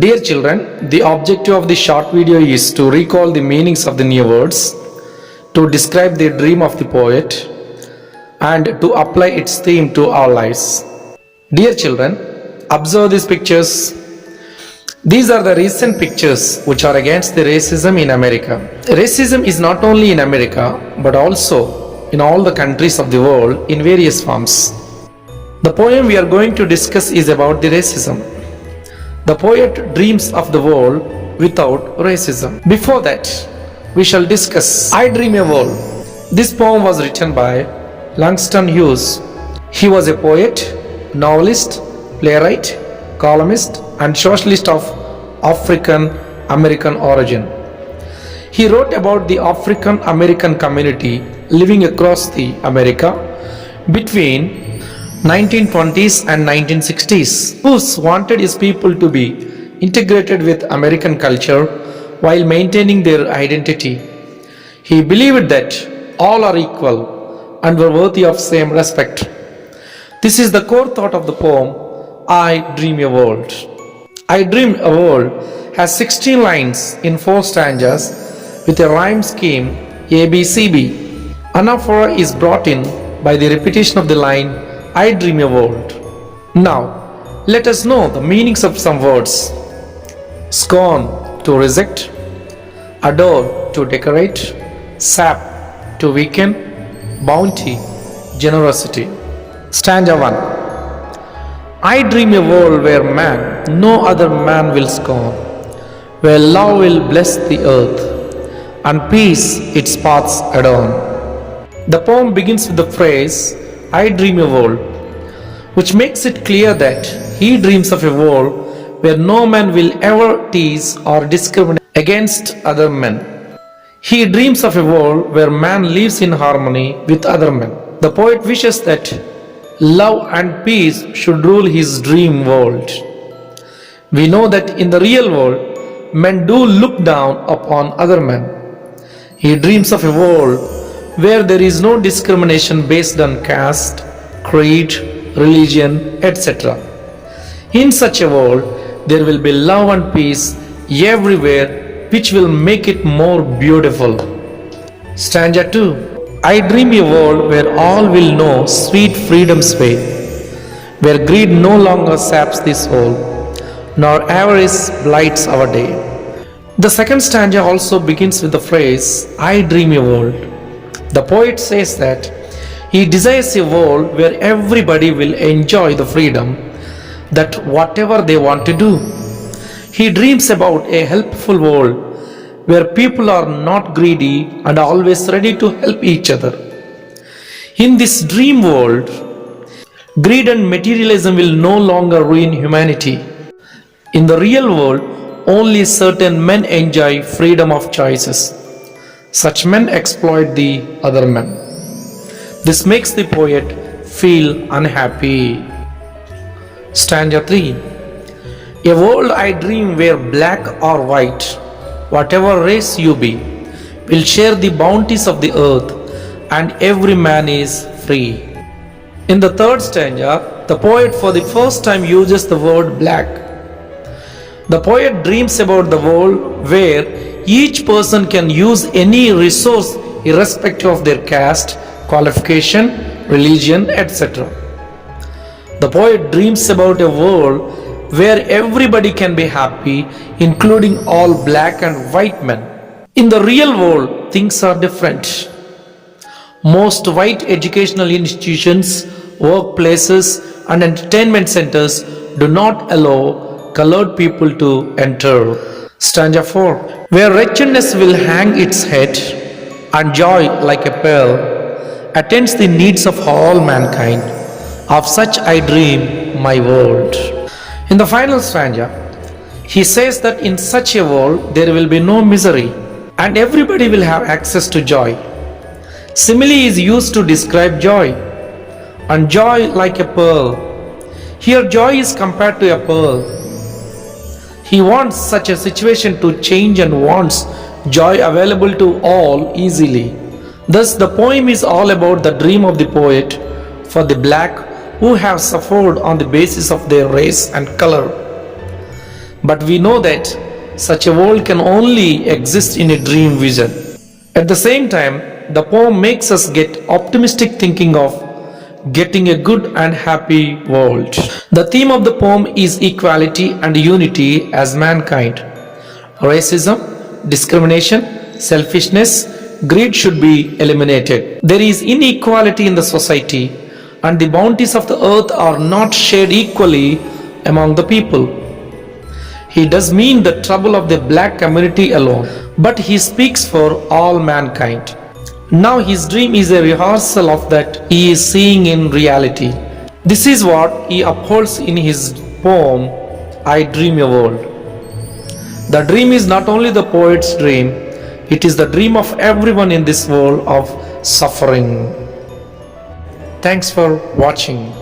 Dear children, the objective of this short video is to recall the meanings of the new words, to describe the dream of the poet, and to apply its theme to our lives. Dear children, observe these pictures. These are the recent pictures which are against the racism in America. Racism is not only in America but also in all the countries of the world in various forms. The poem we are going to discuss is about the racism. The poet dreams of the world without racism. Before that, we shall discuss I Dream a World. This poem was written by Langston Hughes. He was a poet, novelist, playwright, columnist, and socialist of African American origin. He wrote about the African American community living across the America between 1920s and 1960s, who wanted his people to be integrated with American culture while maintaining their identity. He believed that all are equal and were worthy of same respect. This is the core thought of the poem, I Dream a World. I Dream a World has 16 lines in 4 stanzas with a rhyme scheme ABCB. Anaphora is brought in by the repetition of the line I dream a world. Now, let us know the meanings of some words. Scorn, to reject. Adore, to decorate. Sap, to weaken. Bounty, generosity. Stanza 1. I dream a world where man, no other man will scorn, where love will bless the earth, and peace its paths adorn. The poem begins with the phrase, I dream a world, which makes it clear that he dreams of a world where no man will ever tease or discriminate against other men. He dreams of a world where man lives in harmony with other men. The poet wishes that love and peace should rule his dream world. We know that in the real world, men do look down upon other men. He dreams of a world where there is no discrimination based on caste, creed, religion, etc. In such a world, there will be love and peace everywhere, which will make it more beautiful. Stanza 2. I dream a world where all will know sweet freedom's way, where greed no longer saps the soul, nor avarice blights our day. The second stanza also begins with the phrase, I dream a world. The poet says that he desires a world where everybody will enjoy the freedom that whatever they want to do. He dreams about a helpful world where people are not greedy and always ready to help each other. In this dream world, greed and materialism will no longer ruin humanity. In the real world, only certain men enjoy freedom of choices. Such men exploit the other men. This makes the poet feel unhappy. Stanza 3. A world I dream where black or white, whatever race you be, will share the bounties of the earth and every man is free. In the third stanza, the poet for the first time uses the word black. The poet dreams about the world where each person can use any resource irrespective of their caste, qualification, religion, etc. The poet dreams about a world where everybody can be happy, including all black and white men. In the real world, things are different. Most white educational institutions, workplaces, and entertainment centers do not allow colored people to enter. Stanza 4. Where wretchedness will hang its head and joy like a pearl attends the needs of all mankind. Of such I dream my world. In the final stanza, he says that in such a world there will be no misery and everybody will have access to joy. Simile is used to describe joy, and joy like a pearl. Here joy is compared to a pearl. He wants such a situation to change and wants joy available to all easily. Thus, the poem is all about the dream of the poet for the black who have suffered on the basis of their race and color. But we know that such a world can only exist in a dream vision. At the same time, the poem makes us get optimistic thinking of getting a good and happy world. The theme of the poem is equality and unity as mankind. Racism, discrimination, selfishness, greed should be eliminated. There is inequality in the society, and the bounties of the earth are not shared equally among the people. He does mean the trouble of the black community alone, but he speaks for all mankind. Now his dream is a rehearsal of that he is seeing in reality. This is what he upholds in his poem, I Dream a World. The dream is not only the poet's dream, it is the dream of everyone in this world of suffering. Thanks for watching.